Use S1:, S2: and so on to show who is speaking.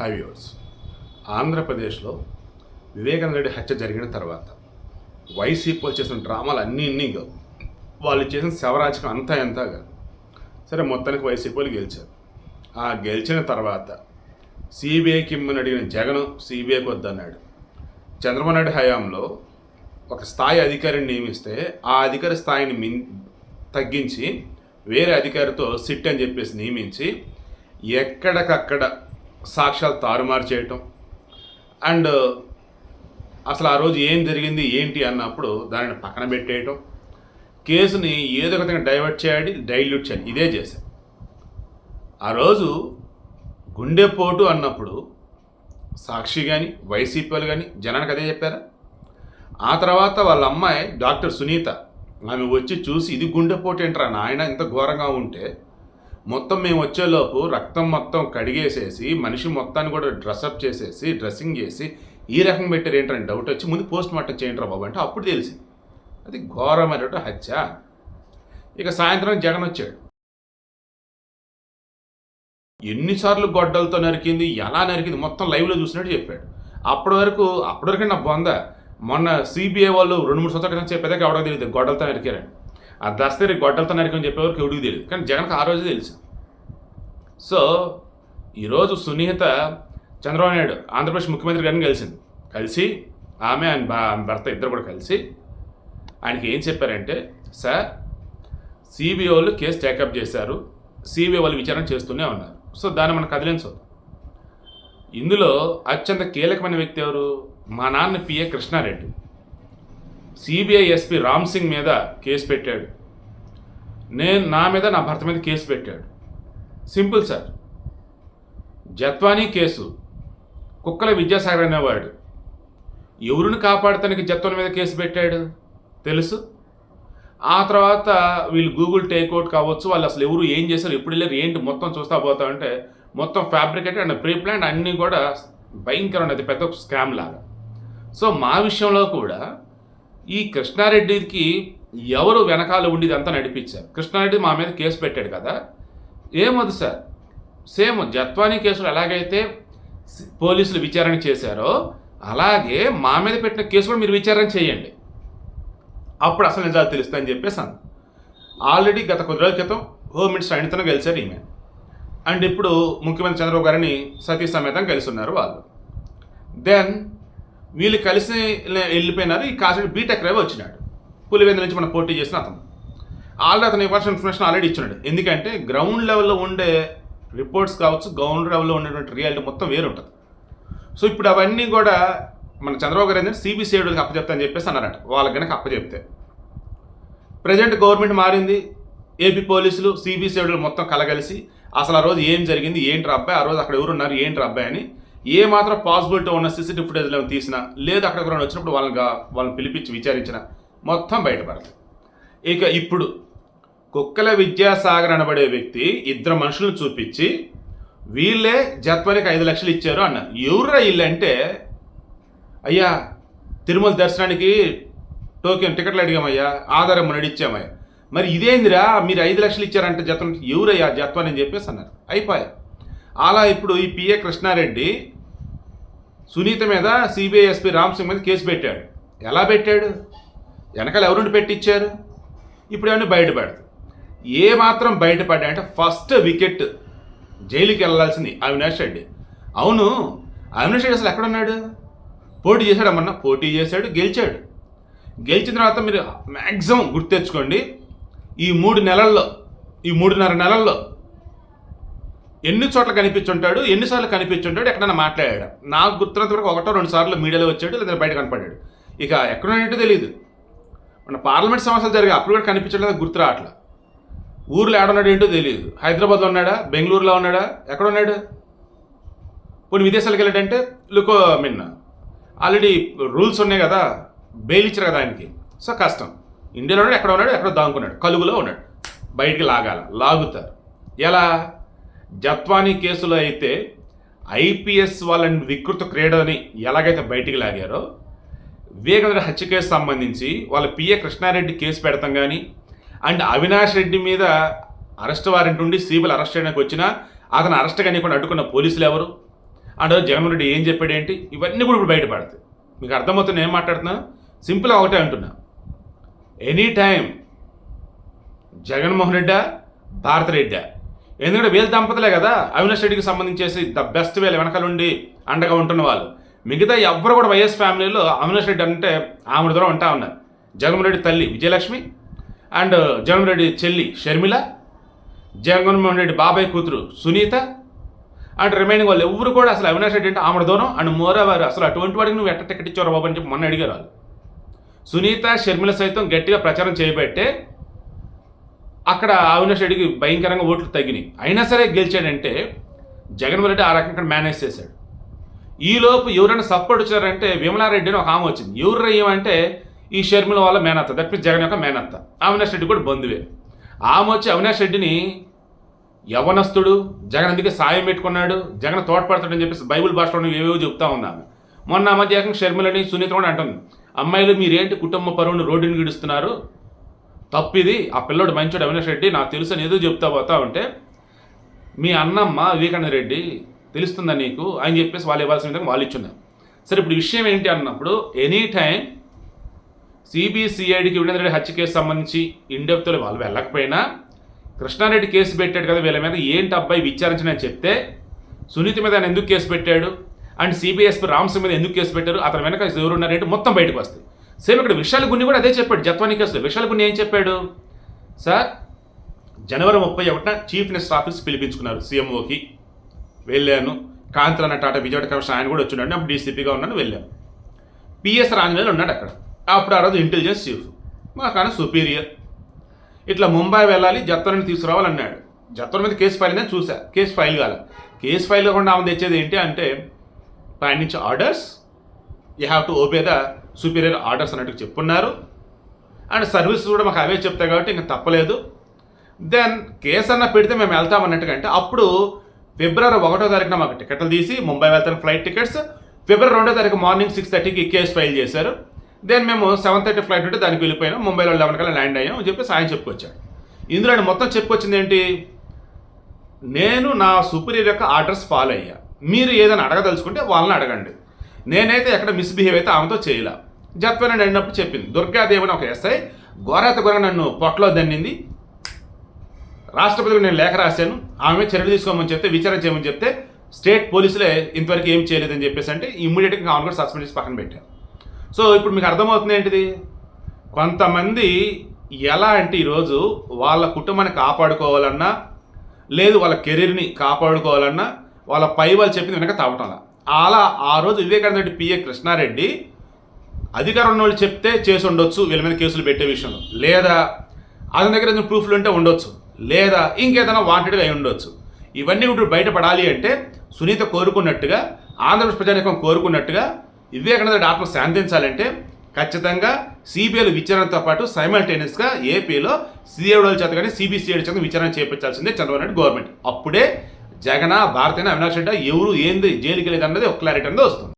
S1: High viewers. ఆంధ్రప్రదేశ్లో వివేకానంద రెడ్డి హత్య జరిగిన తర్వాత వైసీపీలు చేసిన డ్రామాలు అన్నీ కావు, వాళ్ళు చేసిన శవరాజకం అంతా ఎంత కాదు. సరే, మొత్తానికి వైసీపీలు గెలిచారు. ఆ గెలిచిన తర్వాత సిబిఐకి ఇమ్మని అడిగిన జగన్ సిబిఐకి వద్దన్నాడు. చంద్రబాబు నాయుడు హయాంలో ఒక స్థాయి అధికారిని నియమిస్తే ఆ అధికారి స్థాయిని తగ్గించి వేరే అధికారితో సిట్ అని చెప్పేసి నియమించి ఎక్కడికక్కడ సాక్ష్యాలు తారుమారు చేయటం, అండ్ అసలు ఆ రోజు ఏం జరిగింది ఏంటి అన్నప్పుడు దానిని పక్కన పెట్టేయటం, కేసుని ఏదో ఒక విధంగా డైల్యూట్ చేయాలి, ఇదే చేశారు. ఆ రోజు గుండెపోటు అన్నప్పుడు సాక్షి కానీ వైసీపీలు కానీ జనానికి అదే చెప్పారా? ఆ తర్వాత వాళ్ళ అమ్మాయి డాక్టర్ సునీత ఆమె వచ్చి చూసి ఇది గుండెపోటు ఏంట్రా నాయన ఇంత ఘోరంగా ఉంటే, మొత్తం మేము వచ్చేలోపు రక్తం మొత్తం కడిగేసేసి మనిషి మొత్తాన్ని కూడా డ్రెస్అప్ చేసేసి డ్రెస్సింగ్ చేసి ఈ రకం పెట్టారు ఏంటని డౌట్ వచ్చి ముందు పోస్ట్ మార్టం చేయండి రా బాబు అంటే అప్పుడు తెలిసింది అది ఘోరమైనటువంటి హత్య. ఇక సాయంత్రం జగన్ వచ్చాడు. ఎన్నిసార్లు గొడ్డలతో నరికింది, ఎలా నరికింది మొత్తం లైవ్లో చూసినట్టు చెప్పాడు. అప్పటి వరకు నా బొంద మొన్న సిబిఐ వాళ్ళు 2-3 సంవత్సరాలు చెప్పేదాకా ఎవడో తెలియదు గొడ్డలతో నరికారని. ఆ దస్తరి గొడ్డలతో నరికని చెప్పేవారికి ఎవడికి తెలియదు, కానీ జగన్కి ఆ రోజు తెలుసు. సో ఈరోజు సునీత చంద్రబాబు నాయుడు ఆంధ్రప్రదేశ్ ముఖ్యమంత్రి గారిని కలిసి ఆమె ఆయన భర్త ఇద్దరు కూడా కలిసి ఆయనకి ఏం చెప్పారంటే, సార్ సిబిఐ వాళ్ళు కేసు టేకప్ చేశారు, సిబిఐ వాళ్ళు విచారణ చేస్తూనే ఉన్నారు, సో దాన్ని మనం కదిలించదు. ఇందులో అత్యంత కీలకమైన వ్యక్తి ఎవరు? మా నాన్న PA Krishna Reddy CBI SP Ram Singh మీద కేసు పెట్టాడు, నా మీద నా భర్త మీద కేసు పెట్టాడు. Simple sir. జత్వానీ కేసు కుక్కల విద్యాసాగర్ అనేవాడు ఎవరిని కాపాడటానికి జత్వాని మీద కేసు పెట్టాడు తెలుసు. ఆ తర్వాత వీళ్ళు గూగుల్ టేక్అవుట్ కావచ్చు, వాళ్ళు అసలు ఎవరు ఏం చేశారు ఎప్పుడు వెళ్ళారు ఏంటి మొత్తం చూస్తా పోతా అంటే మొత్తం ఫ్యాబ్రికేటెడ్ అండ్ ప్రీ ప్లాన్ అన్నీ కూడా భయంకరమైన అది పెద్ద స్కామ్ లాగా. సో మా విషయంలో కూడా ఈ కృష్ణారెడ్డికి ఎవరు వెనకాల ఉండి ఇదంతా నడిపించారు. కృష్ణారెడ్డి మా మీద కేసు పెట్టాడు కదా, ఏమొద్దు సార్, సేమ్ జత్వానీ కేసులు ఎలాగైతే పోలీసులు విచారణ చేశారో అలాగే మా మీద పెట్టిన కేసు కూడా మీరు విచారణ చేయండి, అప్పుడు అసలు నిజాలు తెలుస్తాయని చెప్పేసి అన్న. ఆల్రెడీ గత కొద్ది రోజుల క్రితం హోమ్ మినిస్టర్ అనితను కలిశారు ఈమె, అండ్ ఇప్పుడు ముఖ్యమంత్రి చంద్రబాబు గారిని సతీ సమేతం కలిసి ఉన్నారు వాళ్ళు. దెన్ వీళ్ళు కలిసి వెళ్ళిపోయినారు. ఈ కాసేపు బీటెక్ రవి వచ్చినాడు, పులివెందుల నుంచి మనం పోటీ చేసిన అతను. ఆల్రెడీ అతను ఇవ్వాల్సిన ఇన్ఫర్మేషన్ ఆల్రెడీ ఇచ్చినాడు. ఎందుకంటే గ్రౌండ్ లెవెల్లో ఉండే రిపోర్ట్స్ కావచ్చు, గ్రౌండ్ లెవెల్లో ఉండేటువంటి రియాలిటీ మొత్తం వేరు ఉంటుంది. సో ఇప్పుడు అవన్నీ కూడా మన చంద్రబాబు గారు ఏంటంటే సిబిసిఐడికి అప్పచెప్తారని చెప్పేసి అన్నారంట. వాళ్ళకి కనుక అప్పచెప్తే ప్రజెంట్ గవర్నమెంట్ మారింది, ఏపీ పోలీసులు సిబిసిఐడిలు మొత్తం కలగలిసి అసలు ఆ రోజు ఏం జరిగింది, ఏంటి అబ్బాయి ఆ రోజు అక్కడ ఎవరు ఉన్నారు, ఏంటి అబ్బాయి అని ఏ మాత్రం పాసిబిలిటీ ఉన్న సీసీటీవీ ఫుటేజ్లో తీసినా లేదా అక్కడ ఎవరైనా వచ్చినప్పుడు వాళ్ళని పిలిపించి విచారించిన మొత్తం బయటపడదు. ఇక ఇప్పుడు కుక్కల విద్యాసాగర్ అనబడే వ్యక్తి ఇద్దరు మనుషులను చూపించి వీళ్ళే జత్వానికి 5 లక్షలు ఇచ్చారు అన్నారు. ఎవరురా వీళ్ళు అంటే, అయ్యా తిరుమల దర్శనానికి టికెట్లు అడిగామయ్యా, ఆధారం మనం ఇచ్చామయ్యా, మరి ఇదేందిరా మీరు 5 లక్షలు ఇచ్చారంటే జత్వానికి, ఎవరయ్యా జత్వాని అని చెప్పేసి అన్నారు. అయిపోయా. అలా ఇప్పుడు ఈ పిఏ కృష్ణారెడ్డి సునీత మీద సిబిఐ ఎస్పీ రామ్ సింగ్ మీద కేసు పెట్టాడు. ఎలా పెట్టాడు, వెనకాల ఎవరుండి పెట్టించారు, ఇప్పుడు ఏమన్నా బయటపడదు. ఏ మాత్రం బయటపడ్డా అంటే ఫస్ట్ వికెట్ జైలుకి వెళ్ళాల్సింది అవినాష్ రెడ్డి. అవును, అవినాష్ రెడ్డి అసలు ఎక్కడున్నాడు? పోటీ చేశాడమ్మన్నా, పోటీ చేశాడు, గెలిచాడు. గెలిచిన తర్వాత మీరు మ్యాక్సిమం గుర్తెచ్చుకోండి, ఈ 3.5 నెలల్లో ఎన్ని చోట్ల కనిపించుంటాడు, ఎన్నిసార్లు కనిపించుంటాడు, ఎక్కడైనా మాట్లాడాడు? నాకు గుర్తున్నంత వరకు 1-2 సార్లు మీడియాలో వచ్చాడు, లేదా బయట కనపడ్డాడు. ఇక ఎక్కడున్నట్టు తెలియదు. మన పార్లమెంట్ సమస్యలు జరిగాయి అప్పుడు కూడా కనిపించలేదు, గుర్తు రావట్లా. ఊర్లో ఏడున్నాడు ఏంటో తెలియదు. హైదరాబాద్లో ఉన్నాడా, బెంగళూరులో ఉన్నాడా, ఎక్కడున్నాడు? పోనీ విదేశాలకు వెళ్ళాడంటే ఆల్రెడీ రూల్స్ ఉన్నాయి కదా, బెయిల్ ఇచ్చారు కదా ఆయనకి, సో కష్టం. ఇండియాలో ఉన్నాడు, ఎక్కడో దాంకున్నాడు, కలుగులో ఉన్నాడు, బయటికి లాగుతారు. ఎలా? జత్వానీ కేసులో అయితే ఐపీఎస్ వాళ్ళని వికృత క్రీడని ఎలాగైతే బయటికి లాగారో, వివేకానంద హత్య కేసు సంబంధించి వాళ్ళ పిఏ కృష్ణారెడ్డి కేసు పెడతాం కానీ, అండ్ అవినాష్ రెడ్డి మీద అరెస్ట్ వారెంట్ ఉండి సిబిఐ అరెస్ట్ చేయడానికి వచ్చినా అతను అరెస్ట్ కానివ్వకుండా అడ్డుకున్న పోలీసులు ఎవరు? అండ్ జగన్మోహన్ రెడ్డి ఏం చెప్పాడు ఏంటి, ఇవన్నీ కూడా ఇప్పుడు బయటపడతాయి. మీకు అర్థమవుతుంది ఏం మాట్లాడుతున్నా? సింపుల్గా ఒకటే అంటున్నా, ఎనీ టైం జగన్మోహన్ రెడ్డా, భారతిరెడ్డా, ఎందుకంటే వీళ్ళ దంపతులే కదా అవినాష్ రెడ్డికి సంబంధించేసి ద బెస్ట్ వీళ్ళ వెనకాల ఉండి అండగా ఉంటున్న వాళ్ళు. మిగతా ఎవ్వరు కూడా వైఎస్ ఫ్యామిలీలో అవినాష్ రెడ్డి అంటే ఆమె దూరం అంటా ఉన్నారు. జగన్మోహన్ రెడ్డి తల్లి విజయలక్ష్మి అండ్ జగన్మోహన్ రెడ్డి చెల్లి షర్మిల, జగన్మోహన్ రెడ్డి బాబాయ్ కూతురు సునీత అండ్ రిమైనింగ్ వాళ్ళు ఎవరు కూడా అసలు అవినాష్ రెడ్డి అంటే ఆమె దూరం. అండ్ మోరవర్ అసలు అటువంటి వాడికి నువ్వు ఎట్ట టికెట్ ఇచ్చావు బాబు అని చెప్పి మొన్న అడిగారు వాళ్ళు. సునీత షర్మిల సైతం గట్టిగా ప్రచారం చేయబట్టే అక్కడ అవినాష్ రెడ్డికి భయంకరంగా ఓట్లు తగ్గినాయి. అయినా సరే గెలిచాడంటే జగన్మోహన్ రెడ్డి ఆ రకంగా మేనేజ్ చేశాడు. ఈలోపు ఎవరైనా సపోర్ట్ వచ్చారంటే విమలారెడ్డి అని ఒక ఆమె వచ్చింది. ఎవరు ఏమంటే ఈ షర్మిల వాళ్ళ మేనత్త, దట్ మీన్స్ జగన్ యొక్క మేనత్త. అవినాష్ రెడ్డి కూడా బంధువే. ఆమె వచ్చి అవినాష్ రెడ్డిని యవనస్తుడు, జగన్ అందుకే సాయం పెట్టుకున్నాడు, జగన్ తోడ్పడతాడని చెప్పేసి బైబుల్ భాషలో ఏవేవో చెప్తా ఉంది ఆమె. మొన్న మధ్య ఏకంగా షర్మిలని సునీత కూడా అంటుంది, అమ్మాయిలు మీరేంటి కుటుంబ పరువును రోడ్డుని గిడుస్తున్నారు, తప్పిది, ఆ పిల్లోడు మంచోడు అవినాష్ రెడ్డి నాకు తెలుసు అని ఏదో చెప్తా పోతా ఉంటే మీ అన్నమ్మ వివేకానంద రెడ్డి తెలుస్తుందా నీకు అని చెప్పేసి వాళ్ళు ఇవ్వాల్సిన విధంగా వాళ్ళు ఇచ్చున్నారు. సరే ఇప్పుడు విషయం ఏంటి అన్నప్పుడు ఎనీ టైం సిబిసిఐడికి వివేకానంద రెడ్డి హత్య కేసు సంబంధించి ఇండెప్త్లో వాళ్ళు వెళ్ళకపోయినా కృష్ణారెడ్డి కేసు పెట్టాడు కదా వీళ్ళ మీద, ఏంటి అబ్బాయి విచారించని చెప్తే సునీత మీద ఆయన ఎందుకు కేసు పెట్టాడు అండ్ సిబిఎస్పీ రామ్సింగ్ మీద ఎందుకు కేసు పెట్టారు, అతని వెనక ఎవరున్నారేంటి మొత్తం బయటకు వస్తాయి. సేమ్ ఇక్కడ విశాల్ గున్ని కూడా అదే చెప్పాడు. జత్వానీ కేసులో విశాల్ గున్ని ఏం చెప్పాడు, సార్ జనవరి 31న చీఫ్ మినిస్టర్ ఆఫీస్ పిలిపించుకున్నారు, సీఎంఓకి వెళ్ళాను, కాంతిరాణ టాటా విజయవాడ కమిషన్ ఆయన కూడా వచ్చినాడు, అప్పుడు డీసీపీగా ఉన్నాను వెళ్ళాను, పిఎస్ రాంజనేయులు ఉన్నాడు అక్కడ, అప్పుడు ఆ రోజు ఇంటెలిజెన్స్ చీఫ్ మాకన్నా సుపీరియర్, ఇట్లా ముంబై వెళ్ళాలి జత్వాని తీసుకురావాలన్నాడు. జత్వాని మీద కేసు ఫైల్ అయిందని చూసా, కేసు ఫైల్ కాల, కేసు ఫైల్ కాకుండా ఆమె తెచ్చేది ఏంటి అంటే పైన నుంచి orders, you have to obey the superior orders అన్నట్టు చెప్పున్నారు. అండ్ సర్వీస్ కూడా మాకు అవే చెప్తాయి కాబట్టి ఇంకా తప్పలేదు. దెన్ కేసు అన్న పెడితే మేము వెళ్తామన్నట్టుగా అంటే అప్పుడు ఫిబ్రవరి 1వ తారీఖున మాకు టికెట్లు తీసి ముంబై వెళ్తాను ఫ్లైట్ టికెట్స్, ఫిబ్రవరి 2వ తారీఖు మార్నింగ్ 6:30కి కేసు ఫైల్ చేశారు. దెన్ మేము 7:30 ఫ్లైట్ ఉంటే దానికి వెళ్ళిపోయినాం, ముంబైలో 11 కల్లా ల్యాండ్ అయ్యాం అని చెప్పేసి ఆయన చెప్పుకొచ్చాడు. ఇందులో ఆయన మొత్తం చెప్పుకొచ్చింది ఏంటి, నేను నా సుపీరియర్ యొక్క ఆర్డర్స్ ఫాలో అయ్యా, మీరు ఏదైనా అడగదలుచుకుంటే వాళ్ళని అడగండి, నేనైతే ఎక్కడ మిస్బిహేవ్ అయితే ఆమెతో చేయలే. జత్వాని అడిగినప్పుడు చెప్పింది, దుర్గాదేవిని ఒక ఎస్ఐ ఘోరాత ఘోర నన్ను పొట్టలో దన్నింది, రాష్ట్రపతికి నేను లేఖ రాశాను, ఆమె చర్యలు తీసుకోమని చెప్తే విచారణ చేయమని చెప్తే స్టేట్ పోలీసులే ఇంతవరకు ఏం చేయలేదని చెప్పేసి అంటే ఇమ్మీడియట్గా ఆమె కూడా సస్పెండ్ చేసి పక్కన పెట్టారు. సో ఇప్పుడు మీకు అర్థమవుతుంది ఏంటిది, కొంతమంది ఎలా అంటే ఈరోజు వాళ్ళ కుటుంబాన్ని కాపాడుకోవాలన్నా లేదు వాళ్ళ కెరీర్ని కాపాడుకోవాలన్నా వాళ్ళ పై వాళ్ళు చెప్పింది వెనక తాగటంలా. అలా ఆ రోజు వివేకానంద రెడ్డి పిఏ కృష్ణారెడ్డి అధికారం ఉన్న వాళ్ళు చెప్తే చేసి ఉండొచ్చు వీళ్ళ మీద కేసులు పెట్టే విషయంలో, లేదా అతని దగ్గర ఏదైనా ప్రూఫ్లు ఉంటే ఉండొచ్చు, లేదా ఇంకేదైనా వాంటెడ్గా అయి ఉండొచ్చు. ఇవన్నీ కూడా బయటపడాలి అంటే సునీత కోరుకున్నట్టుగా, ఆంధ్రప్రదేశ్ ప్రజానీకం కోరుకున్నట్టుగా వివేకానంద రెడ్డి ఆత్మ శాంతించాలంటే ఖచ్చితంగా సిబిఐలో విచారణతో పాటు సైమల్టేనియస్గా ఏపీలో సిఐడి చేత కానీ సిబిసిఐడి చేత విచారణ చేయించాల్సిందే చంద్రబాబు నాయుడు గవర్నమెంట్. అప్పుడే జగన్, భారతీయ, అవినాష్ రెడ్డి ఎవరు ఏంది జైలుకి వెళ్ళేది అన్నది ఒక క్లారిటీ అనేది వస్తుంది.